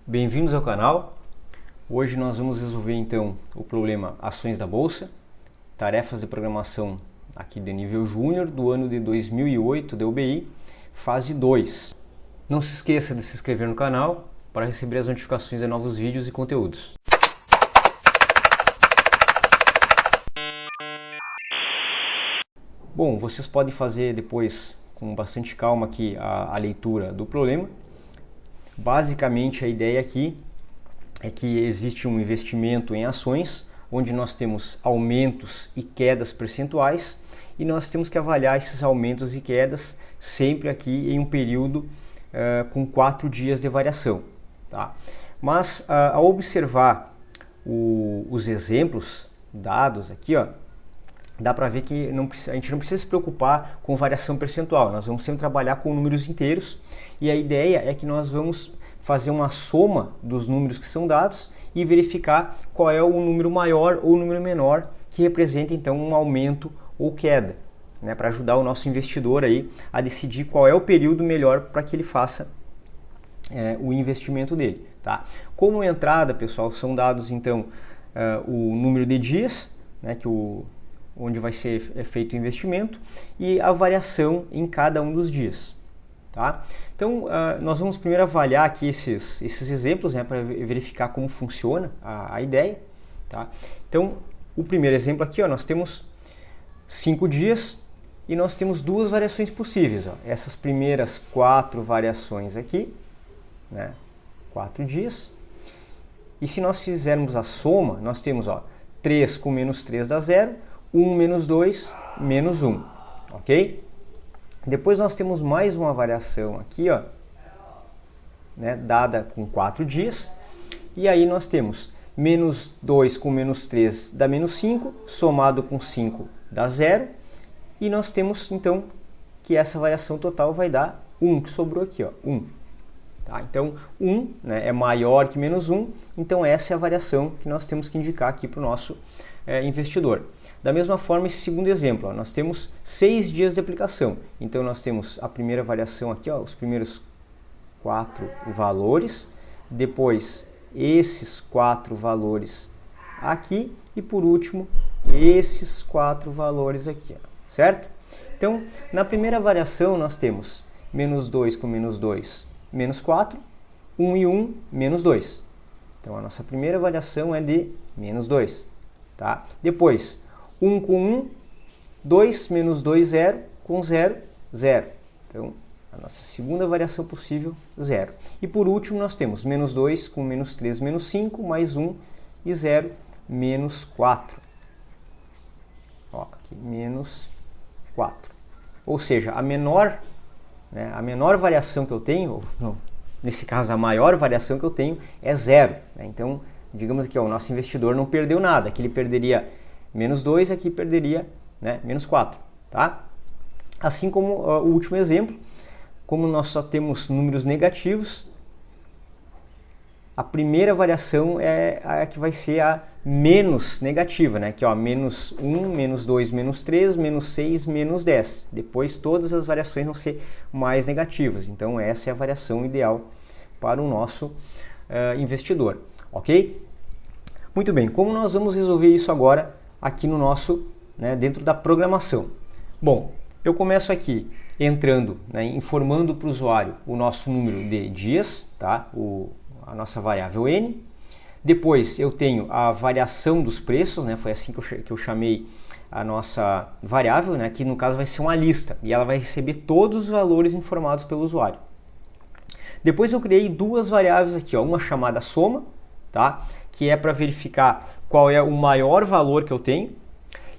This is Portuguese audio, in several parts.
Bem-vindos ao canal. Hoje nós vamos resolver então o problema ações da bolsa, tarefas de programação aqui de nível júnior do ano de 2008 da UBI, fase 2. Não se esqueça de se inscrever no canal para receber as notificações de novos vídeos e conteúdos. Bom, vocês podem fazer depois com bastante calma aqui a leitura do problema. Basicamente a ideia aqui é que existe um investimento em ações, onde nós temos aumentos e quedas percentuais, e nós temos que avaliar esses aumentos e quedas sempre aqui em um período com 4 dias de variação. Tá? Mas ao observar os exemplos dados aqui, ó, dá para ver que a gente não precisa se preocupar com variação percentual, nós vamos sempre trabalhar com números inteiros, e a ideia é que nós vamos fazer uma soma dos números que são dados e verificar qual é o número maior ou o número menor que representa então um aumento ou queda, né, para ajudar o nosso investidor aí a decidir qual é o período melhor para que ele faça o investimento dele. Tá? Como entrada, pessoal, são dados então o número de dias, né, onde vai ser feito o investimento, e a variação em cada um dos dias. Tá? Então, nós vamos primeiro avaliar aqui esses exemplos, né, para verificar como funciona a ideia. Tá? Então, o primeiro exemplo aqui, ó, nós temos 5 dias e nós temos duas variações possíveis. Ó. Essas primeiras 4 variações aqui, né, 4 dias. E se nós fizermos a soma, nós temos, ó, 3 com menos 3 dá 0, 1 menos 2, menos 1, ok? Depois nós temos mais uma variação aqui, ó, né, dada com 4 dias, e aí nós temos menos 2 com menos 3 dá menos 5, somado com 5 dá 0, e nós temos então que essa variação total vai dar 1, que sobrou aqui, ó, 1. Tá? Então 1, né, é maior que menos 1, então essa é a variação que nós temos que indicar aqui para o nosso investidor. Da mesma forma, esse segundo exemplo, ó, nós temos 6 dias de aplicação. Então nós temos a primeira variação aqui, ó, os primeiros 4 valores, depois esses 4 valores aqui e por último esses 4 valores aqui, ó, certo? Então, na primeira variação nós temos menos 2 com menos 2, menos 4, 1 e 1, menos 2. Então a nossa primeira variação é de menos 2. Tá? Depois, 1 com 1, 2 menos 2, 0, com 0, 0. Então, a nossa segunda variação possível, 0. E por último, nós temos menos 2 com menos 3, menos 5, mais 1 e 0, menos 4. Ó, aqui, menos 4. Ou seja, a menor variação que eu tenho, ou não, nesse caso a maior variação que eu tenho é 0. Né? Então, digamos que ó, o nosso investidor não perdeu nada, aqui ele perderia menos 2, aqui perderia, né, menos 4. Tá? Assim como o último exemplo, como nós só temos números negativos, a primeira variação é a que vai ser a menos negativa, né? Que ó, menos 1, menos 2, menos 3, menos 6, menos 10. Depois todas as variações vão ser mais negativas. Então essa é a variação ideal para o nosso investidor. Ok? Muito bem, como nós vamos resolver isso agora aqui no nosso, né, dentro da programação? Bom, eu começo aqui entrando, né, informando para o usuário o nosso número de dias, tá? A nossa variável n. Depois eu tenho a variação dos preços, né? Foi assim que eu chamei a nossa variável, né? Que no caso vai ser uma lista e ela vai receber todos os valores informados pelo usuário. Depois eu criei duas variáveis aqui, ó, uma chamada soma, tá? Que é para verificar qual é o maior valor que eu tenho.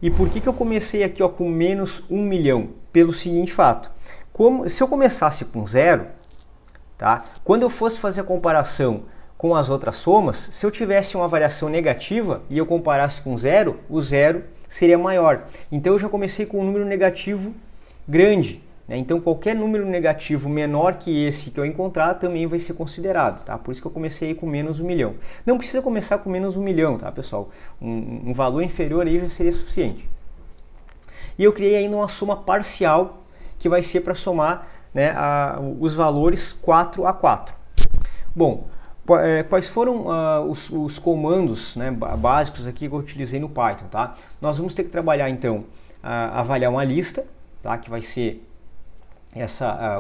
E por que eu comecei aqui, ó, com menos 1 milhão? Pelo seguinte fato, se eu começasse com 0, tá? Quando eu fosse fazer a comparação com as outras somas, se eu tivesse uma variação negativa e eu comparasse com 0, o 0 seria maior. Então eu já comecei com um número negativo grande. Então qualquer número negativo menor que esse que eu encontrar também vai ser considerado, tá? Por isso que eu comecei aí com menos 1 milhão. Não precisa começar com menos 1 milhão, tá, pessoal? Um valor inferior aí já seria suficiente. E eu criei ainda uma soma parcial que vai ser para somar, né, os valores 4 a 4. Bom, Quais foram os comandos, né, básicos aqui que eu utilizei no Python, tá? Nós vamos ter que trabalhar então, avaliar uma lista, tá? Que vai ser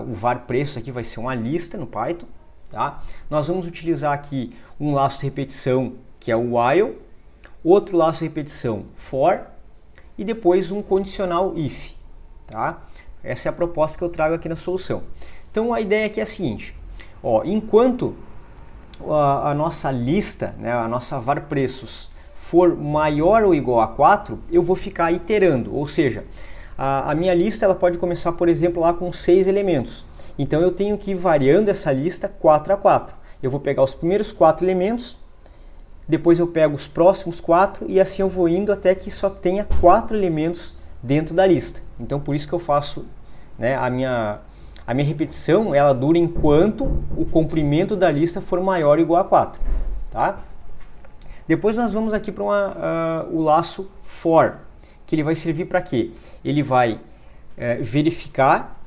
o var preços aqui vai ser uma lista no Python, tá? Nós vamos utilizar aqui um laço de repetição que é o while, outro laço de repetição for e depois um condicional if, tá? Essa é a proposta que eu trago aqui na solução. Então a ideia aqui é a seguinte, ó, enquanto a nossa lista, né, a nossa var preços for maior ou igual a 4, eu vou ficar iterando, ou seja, a minha lista ela pode começar, por exemplo, lá com 6 elementos. Então eu tenho que ir variando essa lista 4 a 4. Eu vou pegar os primeiros 4 elementos, depois eu pego os próximos 4 e assim eu vou indo até que só tenha 4 elementos dentro da lista. Então por isso que eu faço, né, a minha repetição ela dura enquanto o comprimento da lista for maior ou igual a 4. Tá? Depois nós vamos aqui para o laço for, que ele vai servir para quê? Ele vai verificar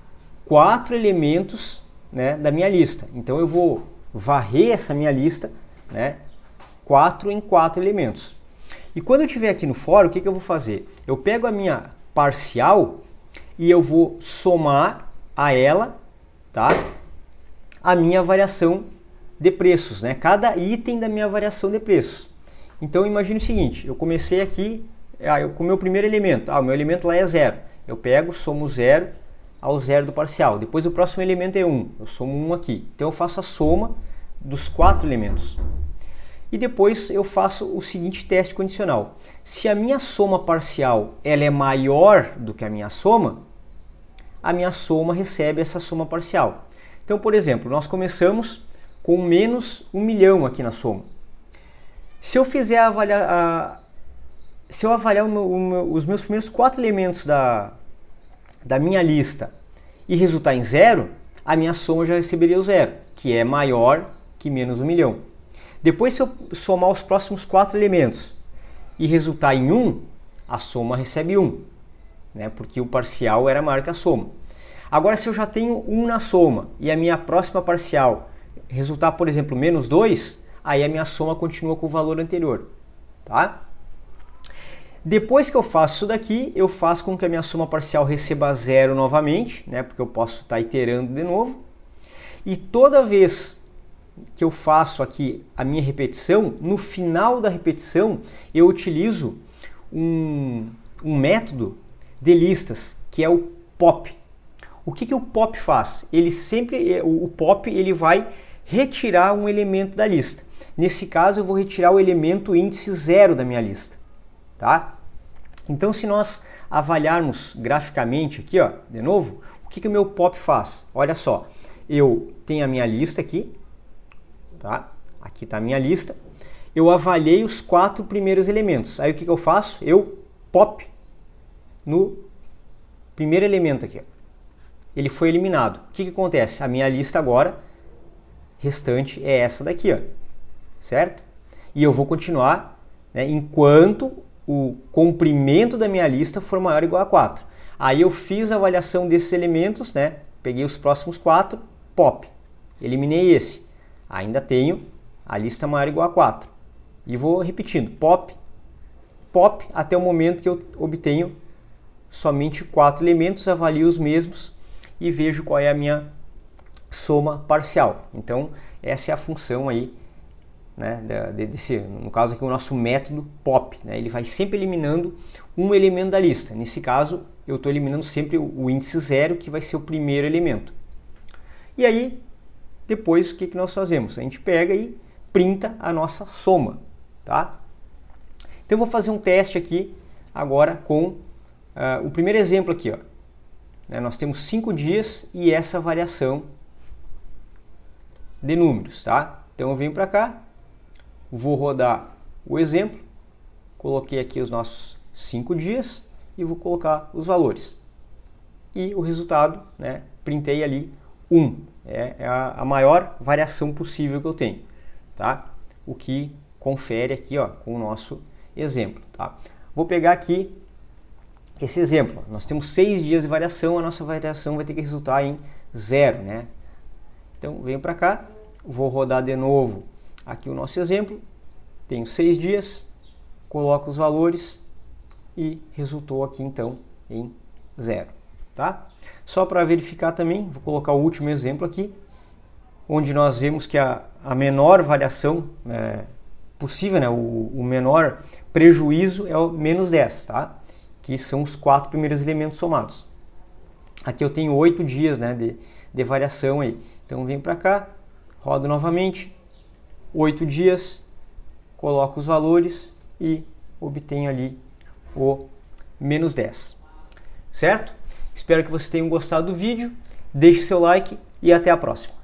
4 elementos, né, da minha lista. Então eu vou varrer essa minha lista, né, 4 em 4 elementos. E quando eu estiver aqui no for, o que eu vou fazer? Eu pego a minha parcial e eu vou somar a ela, tá, a minha variação de preços, né, cada item da minha variação de preços. Então imagine o seguinte, eu comecei aqui com o meu primeiro elemento, o meu elemento lá é 0, eu pego, somo 0 ao 0 do parcial, depois o próximo elemento é 1, eu somo 1 aqui, então eu faço a soma dos 4 elementos. E depois eu faço o seguinte teste condicional, se a minha soma parcial ela é maior do que a minha soma recebe essa soma parcial. Então, por exemplo, nós começamos com menos 1 milhão aqui na soma. Se eu fizer se eu avaliar os meus primeiros 4 elementos da minha lista e resultar em 0, a minha soma já receberia o 0, que é maior que menos 1 milhão. Depois, se eu somar os próximos 4 elementos e resultar em 1, a soma recebe 1, né, porque o parcial era maior que a soma. Agora, se eu já tenho 1 na soma e a minha próxima parcial resultar, por exemplo, menos 2, aí a minha soma continua com o valor anterior. Tá? Depois que eu faço isso daqui, eu faço com que a minha soma parcial receba 0 novamente, né, porque eu posso estar iterando de novo. E toda vez que eu faço aqui a minha repetição, no final da repetição eu utilizo um método de listas, que é o pop. O que o pop faz? O pop ele vai retirar um elemento da lista. Nesse caso eu vou retirar o elemento índice 0 da minha lista. Tá? Então se nós avaliarmos graficamente aqui, ó, de novo, o que o meu pop faz? Olha só, eu tenho a minha lista aqui, tá? Aqui está a minha lista. Eu avaliei os 4 primeiros elementos. Aí o que eu faço? Eu pop no primeiro elemento aqui. Ó. Ele foi eliminado. O que acontece? A minha lista agora restante é essa daqui, ó. Certo? E eu vou continuar, né, enquanto o comprimento da minha lista for maior ou igual a 4. Aí eu fiz a avaliação desses elementos, né? Peguei os próximos 4, pop. Eliminei esse. Ainda tenho a lista maior ou igual a 4. E vou repetindo, pop, pop, até o momento que eu obtenho somente 4 elementos, avalio os mesmos e vejo qual é a minha soma parcial. Então, essa é a função aí, né, no caso aqui o nosso método pop, né, ele vai sempre eliminando um elemento da lista. Nesse caso, eu estou eliminando sempre o índice 0, que vai ser o primeiro elemento. E aí, depois, o que nós fazemos? A gente pega e printa a nossa soma, tá? Então, eu vou fazer um teste aqui agora com o primeiro exemplo aqui, ó. Nós temos 5 dias e essa variação de números, tá? Então, eu venho para cá, vou rodar o exemplo, coloquei aqui os nossos 5 dias e vou colocar os valores. E o resultado, né, printei ali 1. É a maior variação possível que eu tenho, tá? O que confere aqui, ó, com o nosso exemplo, tá? Vou pegar aqui esse exemplo. Nós temos 6 dias de variação, a nossa variação vai ter que resultar em 0, né? Então, venho para cá, vou rodar de novo aqui o nosso exemplo, tenho 6 dias, coloco os valores e resultou aqui então em 0, tá? Só para verificar também, vou colocar o último exemplo aqui, onde nós vemos que a menor variação possível, né, o menor prejuízo é o menos 10, tá? Que são os 4 primeiros elementos somados. Aqui eu tenho 8 dias, né, de variação aí. Então venho para cá, rodo novamente, 8 dias, coloco os valores e obtenho ali o menos 10. Certo? Espero que vocês tenham gostado do vídeo. Deixe seu like e até a próxima.